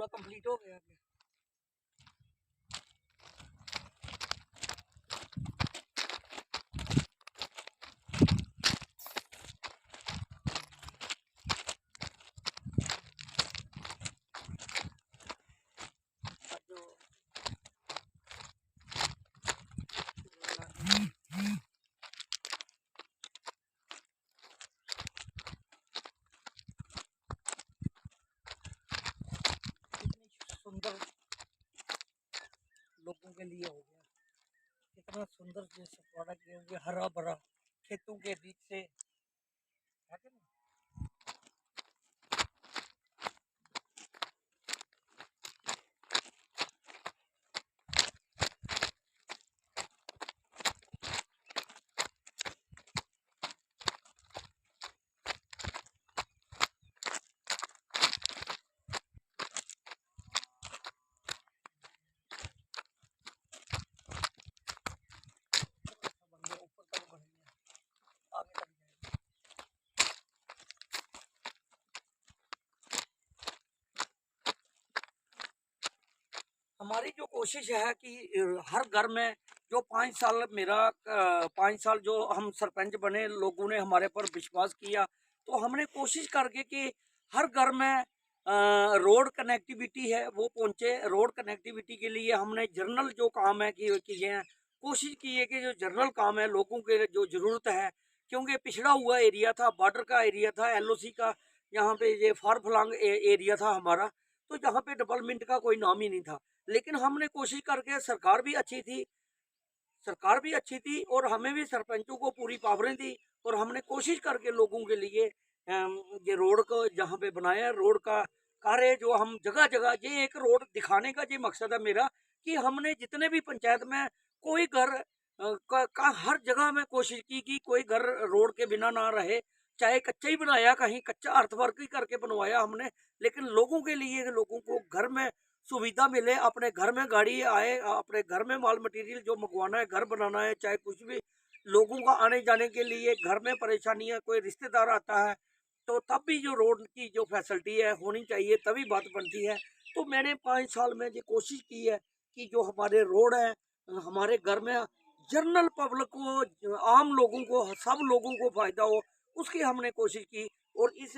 पूरा कंप्लीट हो गया। सुंदर लोगों के लिए हो गया, कितना सुंदर जैसे प्रोडक्ट हो गया, हरा भरा खेतों के बीच से, है कि नहीं? बन गया, ऊपर तक बन गया, आगे तक जाएगा। हमारी जो कोशिश है कि हर घर में जो 5 साल मेरा 5 साल जो हम सरपंच बने, लोगों ने हमारे पर विश्वास किया, तो हमने कोशिश करके कि हर घर में रोड कनेक्टिविटी है वो पहुंचे। रोड कनेक्टिविटी के लिए हमने जर्नल जो काम है कि किए हैं, कोशिश की है कि जो जर्नल काम है लोगों के जो ज़रूरत है, क्योंकि पिछड़ा हुआ एरिया था, बॉर्डर का एरिया था, एलओसी का, यहाँ पे ये फार फलांग एरिया था हमारा, तो जहाँ पे डेवलपमेंट का कोई नाम ही नहीं था। लेकिन हमने कोशिश करके, सरकार भी अच्छी थी और हमें भी सरपंचों को पूरी पावरें दी, और हमने कोशिश करके लोगों के लिए ये रोड को जहाँ पे बनाया, रोड का कार्य जो हम जगह जगह, ये एक रोड दिखाने का ये मकसद है मेरा कि हमने जितने भी पंचायत में कोई घर का हर जगह में कोशिश की कि कोई घर रोड के बिना ना रहे, चाहे कच्चा ही बनाया, कहीं कच्चा अर्थवर्क ही करके बनवाया हमने, लेकिन लोगों के लिए, लोगों को घर में सुविधा मिले, अपने घर में गाड़ी आए, अपने घर में माल मटेरियल जो मंगवाना है, घर बनाना है, चाहे कुछ भी, लोगों का आने जाने के लिए घर में परेशानी है, कोई रिश्तेदार आता है, तो तब भी जो रोड की जो फैसिलिटी है होनी चाहिए, तभी बात बनती है। तो मैंने 5 साल में ये कोशिश की है कि जो हमारे रोड है हमारे घर में जनरल पब्लिक को, आम लोगों को, सब लोगों को फायदा हो, उसकी हमने कोशिश की। और इस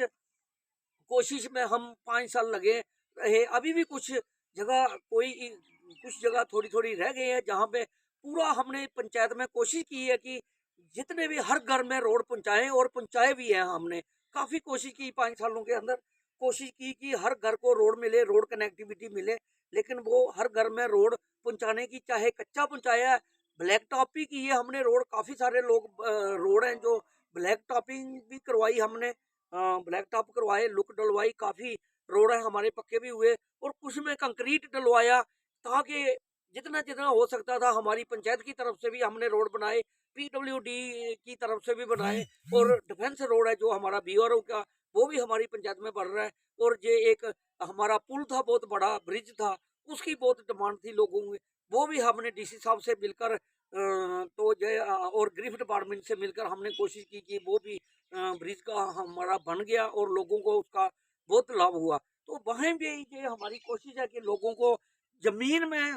कोशिश में हम 5 साल लगे रहे। अभी भी कुछ जगह कुछ जगह थोड़ी थोड़ी रह गई है जहाँ पे पूरा हमने पंचायत में कोशिश की है कि जितने भी हर घर में रोड पहुँचाएं, और पहुँचाए भी हैं हमने। काफ़ी कोशिश की 5 सालों के अंदर, कोशिश की कि हर घर को रोड मिले, रोड कनेक्टिविटी मिले, लेकिन वो हर घर में रोड पहुँचाने की, चाहे कच्चा पहुँचाया, ब्लैक टॉप भी की है हमने रोड। काफ़ी सारे लोग रोड हैं जो ब्लैक टॉपिंग भी करवाई हमने, ब्लैक टॉप करवाए, लुक डलवाई, काफ़ी रोड है हमारे पक्के भी हुए, और कुछ में कंक्रीट डलवाया, ताकि जितना जितना हो सकता था हमारी पंचायत की तरफ से भी हमने रोड बनाए, पीडब्ल्यूडी की तरफ से भी बनाए, और डिफेंस रोड है जो हमारा बीआरओ का, वो भी हमारी पंचायत में बन रहा है। और ये एक हमारा पुल था, बहुत बड़ा ब्रिज था, उसकी बहुत डिमांड थी लोगों में, वो भी हमने डीसी साहब से मिलकर तो जो और गृह डिपार्टमेंट से मिलकर हमने कोशिश की कि वो भी ब्रिज का हमारा बन गया, और लोगों को उसका बहुत लाभ हुआ। तो वहाँ भी ये हमारी कोशिश है कि लोगों को जमीन में,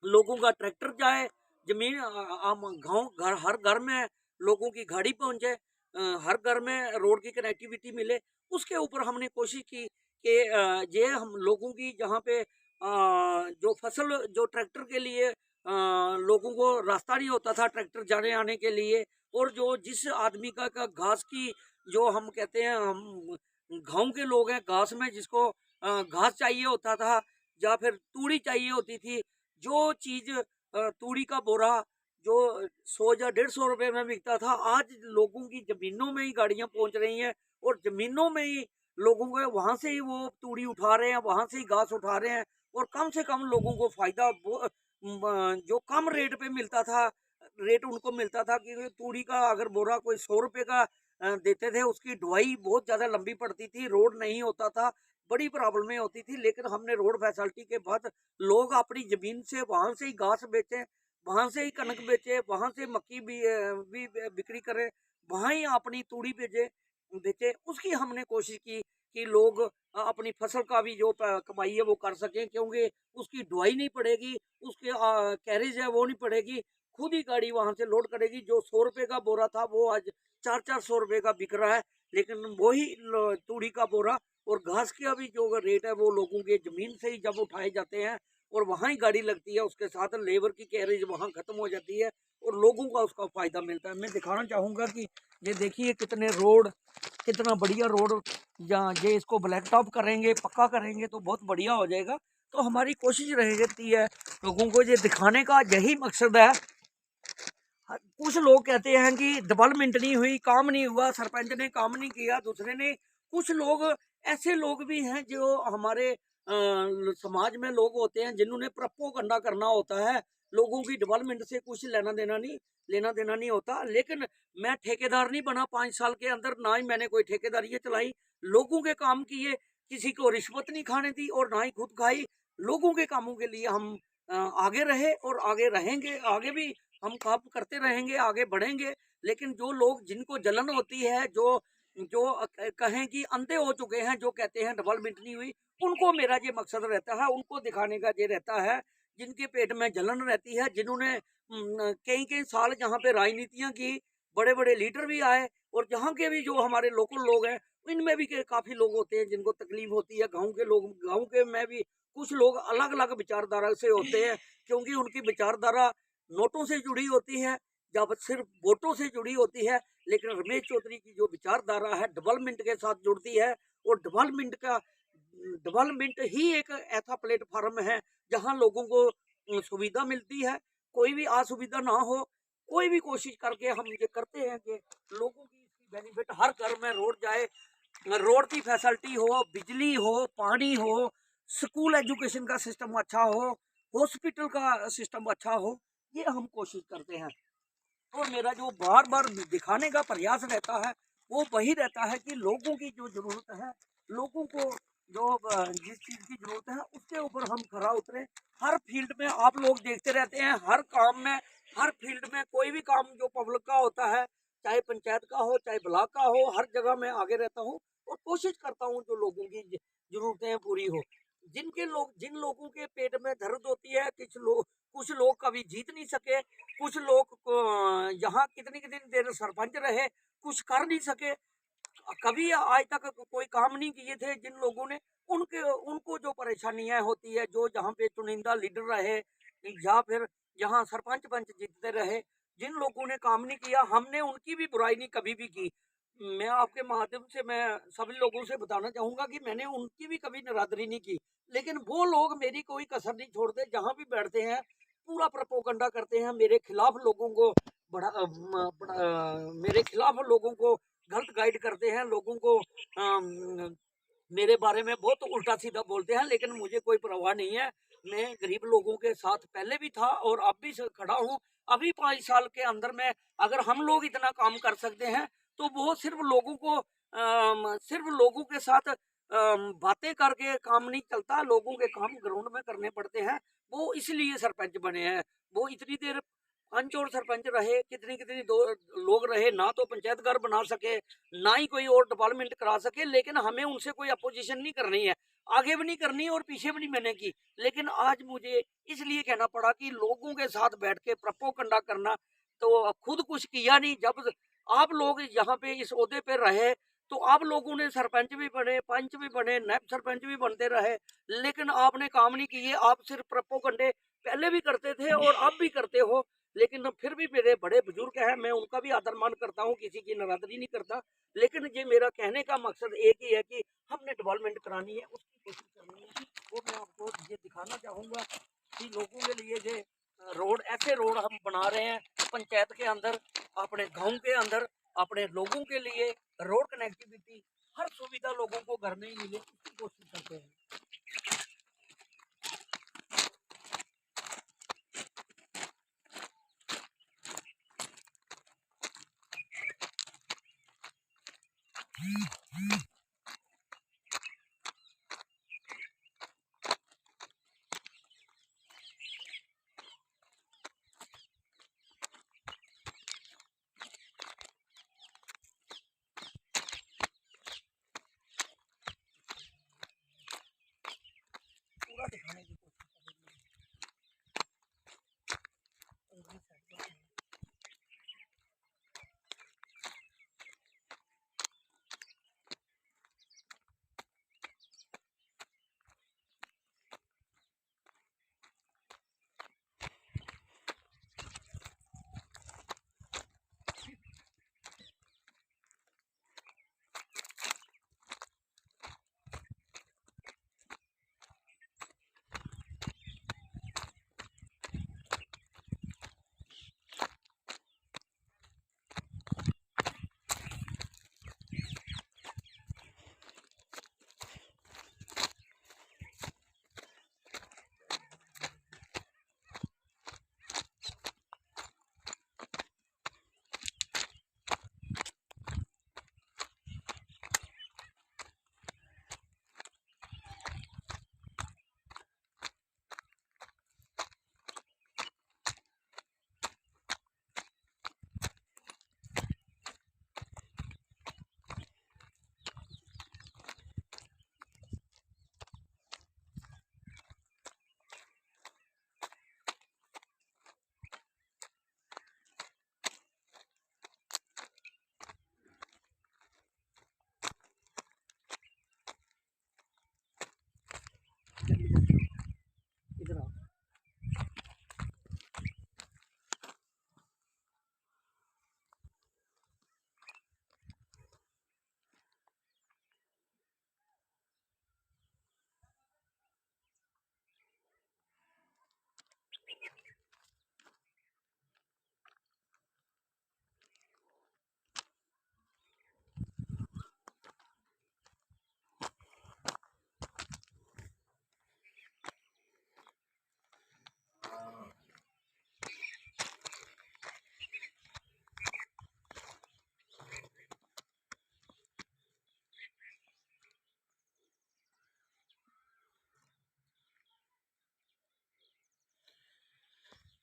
लोगों का ट्रैक्टर जाए, जमीन आम गाँव घर, हर घर में लोगों की गाड़ी पहुँचे, हर घर में रोड की कनेक्टिविटी मिले। उसके ऊपर हमने कोशिश की कि ये हम लोगों की जहाँ पे जो फसल, जो ट्रैक्टर के लिए लोगों को रास्ता नहीं होता था ट्रैक्टर जाने आने के लिए, और जो जिस आदमी का घास की, जो हम कहते हैं, हम गाँव के लोग हैं, घास में जिसको घास चाहिए होता था, या फिर तूड़ी चाहिए होती थी, जो चीज़ तूड़ी का बोरा जो 100 या 150 रुपए में बिकता था, आज लोगों की ज़मीनों में ही गाड़ियाँ पहुँच रही हैं, और ज़मीनों में ही लोगों को वहाँ से ही वो तूड़ी उठा रहे हैं, वहाँ से ही घास उठा रहे हैं, और कम से कम लोगों को फ़ायदा जो कम रेट पे मिलता था, रेट उनको मिलता था कि तूड़ी का अगर बोरा कोई 100 रुपए का देते थे, उसकी ढुलाई बहुत ज़्यादा लंबी पड़ती थी, रोड नहीं होता था, बड़ी प्रॉब्लमें होती थी। लेकिन हमने रोड फैसिलिटी के बाद लोग अपनी ज़मीन से वहाँ से ही घास बेचें, वहाँ से ही कनक बेचें, वहाँ से मक्की भी बिक्री करें, वहाँ ही अपनी तूड़ी बेचें, बेचे, उसकी हमने कोशिश की कि लोग अपनी फसल का भी जो कमाई है वो कर सकें, क्योंकि उसकी ढुआई नहीं पड़ेगी, उसके कैरेज है वो नहीं पड़ेगी, खुद ही गाड़ी वहाँ से लोड करेगी। जो 100 रुपये का बोरा था वो आज 400-400 रुपये का बिक रहा है। लेकिन वही तूड़ी का बोरा और घास का भी जो रेट है वो लोगों के ज़मीन से ही जब उठाए जाते हैं और वहाँ ही गाड़ी लगती है, उसके साथ लेबर की कैरेज वहाँ ख़त्म हो जाती है और लोगों का उसका फ़ायदा मिलता है। मैं दिखाना चाहूँगा कि ये देखिए कितने रोड, कितना बढ़िया रोड, जहाँ ये इसको ब्लैक टॉप करेंगे, पक्का करेंगे तो बहुत बढ़िया हो जाएगा। तो हमारी कोशिश रहती है लोगों को ये दिखाने का, यही मकसद है। कुछ लोग कहते हैं कि डेवलपमेंट नहीं हुई, काम नहीं हुआ, सरपंच ने काम नहीं किया, दूसरे ने। कुछ लोग ऐसे लोग भी हैं जो हमारे समाज में लोग होते हैं जिन्होंने प्रोपेगेंडा करना होता है। लोगों की डेवलपमेंट से कुछ लेना देना नहीं होता। लेकिन मैं ठेकेदार नहीं बना 5 साल के अंदर, ना ही मैंने कोई ठेकेदारी चलाई। लोगों के काम किए, किसी को रिश्वत नहीं खाने दी और ना ही खुद खाई। लोगों के कामों के लिए हम आगे रहे और आगे रहेंगे, आगे भी हम काम करते रहेंगे, आगे बढ़ेंगे। लेकिन जो लोग, जिनको जलन होती है, जो जो कहें कि अंधे हो चुके हैं, जो कहते हैं डेवलपमेंट नहीं हुई, उनको मेरा ये मकसद रहता है, उनको दिखाने का ये रहता है। जिनके पेट में जलन रहती है, जिन्होंने कई कई साल जहाँ पे राजनीतियाँ की, बड़े बड़े लीडर भी आए और जहाँ के भी जो हमारे लोकल लोग हैं, इनमें भी काफ़ी लोग होते हैं जिनको तकलीफ होती है। गाँव के लोग, गाँव के में भी कुछ लोग अलग अलग विचारधारा से होते हैं, क्योंकि उनकी विचारधारा नोटों से जुड़ी होती है या सिर्फ वोटों से जुड़ी होती है। लेकिन रमेश चौधरी की जो विचारधारा है डेवलपमेंट के साथ जुड़ती है और डेवलपमेंट ही एक ऐसा प्लेटफॉर्म है जहां लोगों को सुविधा मिलती है। कोई भी असुविधा ना हो, कोई भी कोशिश करके हम ये करते हैं कि लोगों की इसकी बेनिफिट हर घर में रोड जाए, रोड की फैसिलिटी हो, बिजली हो, पानी हो, स्कूल एजुकेशन का सिस्टम अच्छा हो, हॉस्पिटल का सिस्टम अच्छा हो, ये हम कोशिश करते हैं। और मेरा जो बार बार दिखाने का प्रयास रहता है वो वही रहता है कि लोगों की जो ज़रूरत है, लोगों को जो जिस चीज़ की ज़रूरत है उसके ऊपर हम खरा उतरे। हर फील्ड में आप लोग देखते रहते हैं, हर काम में, हर फील्ड में कोई भी काम जो पब्लिक का होता है, चाहे पंचायत का हो, चाहे ब्लॉक का हो, हर जगह मैं आगे रहता हूँ और कोशिश करता हूँ जो लोगों की ज़रूरतें पूरी हो। जिन लोगों के पेट में दर्द होती है, कुछ लोग कभी जीत नहीं सके, कुछ लोग यहाँ कितनी कितनी देर सरपंच रहे, कुछ कर नहीं सके, कभी आज तक कोई काम नहीं किए थे जिन लोगों ने, उनके उनको जो परेशानियां होती है, जो जहाँ पे चुनिंदा लीडर रहे या फिर जहाँ सरपंच पंच जीतते रहे, जिन लोगों ने काम नहीं किया, हमने उनकी भी बुराई नहीं कभी भी की। मैं आपके माध्यम से मैं सभी लोगों से बताना चाहूंगा कि मैंने उनकी भी कभी निरादरी नहीं की। लेकिन वो लोग मेरी कोई कसर नहीं छोड़ते, जहाँ भी बैठते हैं पूरा प्रोपोगंडा करते हैं, मेरे खिलाफ लोगों को मेरे खिलाफ लोगों को गलत गाइड करते हैं, लोगों को मेरे बारे में बहुत उल्टा सीधा बोलते हैं। लेकिन मुझे कोई परवाह नहीं है, मैं गरीब लोगों के साथ पहले भी था और अब भी खड़ा हूँ। अभी 5 साल के अंदर में अगर हम लोग इतना काम कर सकते हैं तो वो सिर्फ लोगों के साथ बातें करके काम नहीं चलता, लोगों के काम ग्राउंड में करने पड़ते हैं। वो इसलिए सरपंच बने हैं। वो इतनी देर पंच और सरपंच रहे, कितनी कितनी दो लोग रहे, ना तो पंचायत घर बना सके, ना ही कोई और डेवलपमेंट करा सके। लेकिन हमें उनसे कोई अपोजिशन नहीं करनी है, आगे भी नहीं करनी और पीछे भी नहीं मैंने की। लेकिन आज मुझे इसलिए कहना पड़ा कि लोगों के साथ बैठ के प्रोपोगंडा करना, तो खुद कुछ किया नहीं। जब आप लोग यहाँ पे इस ओहदे पे रहे तो आप लोगों ने सरपंच भी बने, पंच भी बने, नायब सरपंच भी बनते रहे, लेकिन आपने काम नहीं किए। आप सिर्फ प्रोपोगंडे पहले भी करते थे और अब भी करते हो। लेकिन फिर भी मेरे बड़े बुजुर्ग हैं, मैं उनका भी आदर मान करता हूँ, किसी की नाराजगी नहीं करता। लेकिन ये मेरा कहने का मकसद एक ही है कि हमने डेवलपमेंट करानी है, उसकी कोशिश करनी है। वो मैं आपको ये दिखाना चाहूँगा कि लोगों के लिए ये रोड, ऐसे रोड हम बना रहे हैं पंचायत के अंदर, अपने गाँव के अंदर, अपने लोगों के लिए रोड कनेक्टिविटी, हर सुविधा लोगों को घर में ही मिले, उसकी कोशिश करते हैं।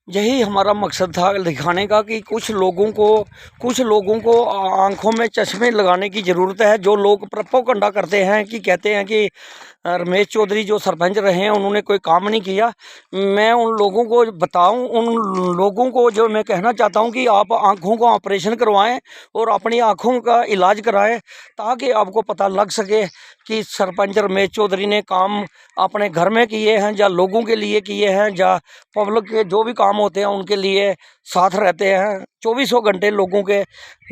यही हमारा मकसद था दिखाने का कि कुछ लोगों को आंखों में चश्मे लगाने की ज़रूरत है। जो लोग प्रोपेगेंडा करते हैं कि कहते हैं कि रमेश चौधरी जो सरपंच रहे हैं उन्होंने कोई काम नहीं किया। मैं उन लोगों को बताऊं, उन लोगों को जो मैं कहना चाहता हूं कि आप आँखों का ऑपरेशन करवाएं और अपनी आँखों का इलाज कराएं, ताकि आपको पता लग सके कि सरपंच रमेश चौधरी ने काम अपने घर में किए हैं या लोगों के लिए किए हैं, या पब्लिक के जो भी काम होते हैं उनके लिए साथ रहते हैं। 24 घंटे लोगों के,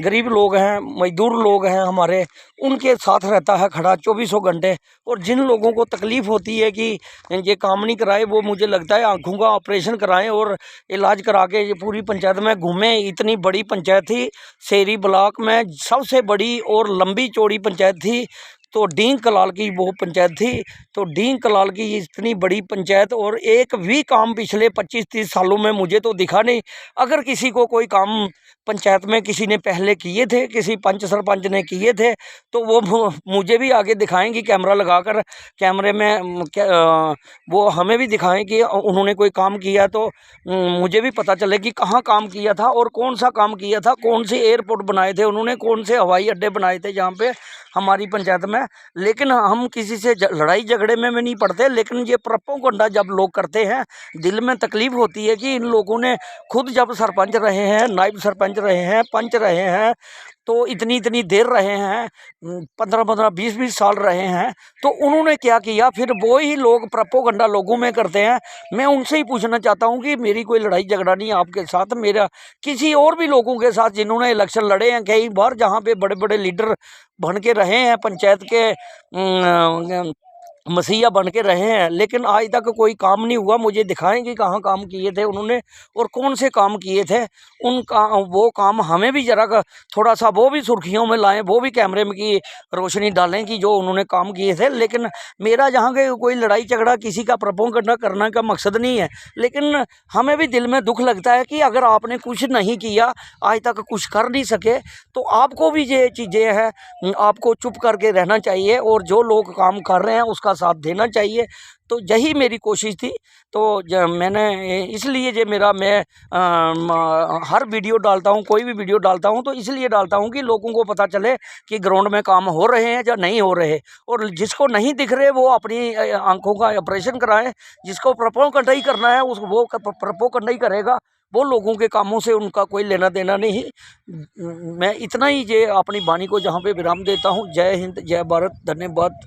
गरीब लोग हैं, मजदूर लोग हैं हमारे, उनके साथ रहता है खड़ा 24 घंटे। और जिन लोगों को तकलीफ़ होती है कि ये काम नहीं कराए, वो मुझे लगता है आँखों का ऑपरेशन कराएं और इलाज करा के ये पूरी पंचायत में घूमें। इतनी बड़ी पंचायत थी, शेरी ब्लॉक में सबसे बड़ी और लंबी चौड़ी पंचायत थी, तो डींग कलाल की वो पंचायत थी। तो डींग कलाल की इतनी बड़ी पंचायत और एक भी काम पिछले 25-30 सालों में मुझे तो दिखा नहीं। अगर किसी को कोई काम पंचायत में किसी ने पहले किए थे, किसी पंच सरपंच ने किए थे, तो वो मुझे भी आगे दिखाएंगे कैमरा लगाकर, कैमरे में वो हमें भी दिखाएं कि उन्होंने कोई काम किया, तो मुझे भी पता चले कि कहाँ काम किया था और कौन सा काम किया था, कौन से एयरपोर्ट बनाए थे उन्होंने, कौन से हवाई अड्डे बनाए थे जहाँ पे हमारी पंचायत में। लेकिन हम किसी से लड़ाई झगड़े में नहीं पड़ते, लेकिन ये प्रोपेगेंडा जब लोग करते हैं, दिल में तकलीफ़ होती है कि इन लोगों ने खुद जब सरपंच रहे हैं, नायब सरपंच रहे हैं, पंच रहे हैं, तो इतनी देर रहे हैं, 15-15, 20-20 साल रहे हैं, तो उन्होंने क्या किया। फिर वो ही लोग प्रोपेगेंडा लोगों में करते हैं। मैं उनसे ही पूछना चाहता हूं कि मेरी कोई लड़ाई झगड़ा नहीं आपके साथ, मेरा किसी और भी लोगों के साथ जिन्होंने इलेक्शन लड़े हैं कई बार, जहां पे बड़े बड़े लीडर बन के रहे हैं, पंचायत के मसीहा बन के रहे हैं, लेकिन आज तक कोई काम नहीं हुआ। मुझे दिखाएं कि कहाँ काम किए थे उन्होंने और कौन से काम किए थे। उनका वो काम हमें भी ज़रा थोड़ा सा वो भी सुर्खियों में लाएं, वो भी कैमरे में की रोशनी डालें कि जो उन्होंने काम किए थे। लेकिन मेरा जहाँ के कोई लड़ाई झगड़ा किसी का प्रोपेगेंडा करने का मकसद नहीं है, लेकिन हमें भी दिल में दुख लगता है कि अगर आपने कुछ नहीं किया, आज तक कुछ कर नहीं सके, तो आपको भी ये चीज़ें हैं, आपको चुप करके रहना चाहिए और जो लोग काम कर रहे हैं उसका साथ देना चाहिए। तो यही मेरी कोशिश थी। तो मैंने इसलिए ये मेरा मैं हर वीडियो डालता हूँ, कोई भी वीडियो डालता हूँ तो इसलिए डालता हूँ कि लोगों को पता चले कि ग्राउंड में काम हो रहे हैं या नहीं हो रहे। और जिसको नहीं दिख रहे वो अपनी आंखों का ऑपरेशन कराएं। जिसको प्रोपेगेंडा ही करना है उसको वो प्रोपेगेंडा ही करेगा, वो लोगों के कामों से उनका कोई लेना देना नहीं। मैं इतना ही ये अपनी वाणी को जहाँ पे विराम देता हूँ। जय हिंद, जय भारत, धन्यवाद।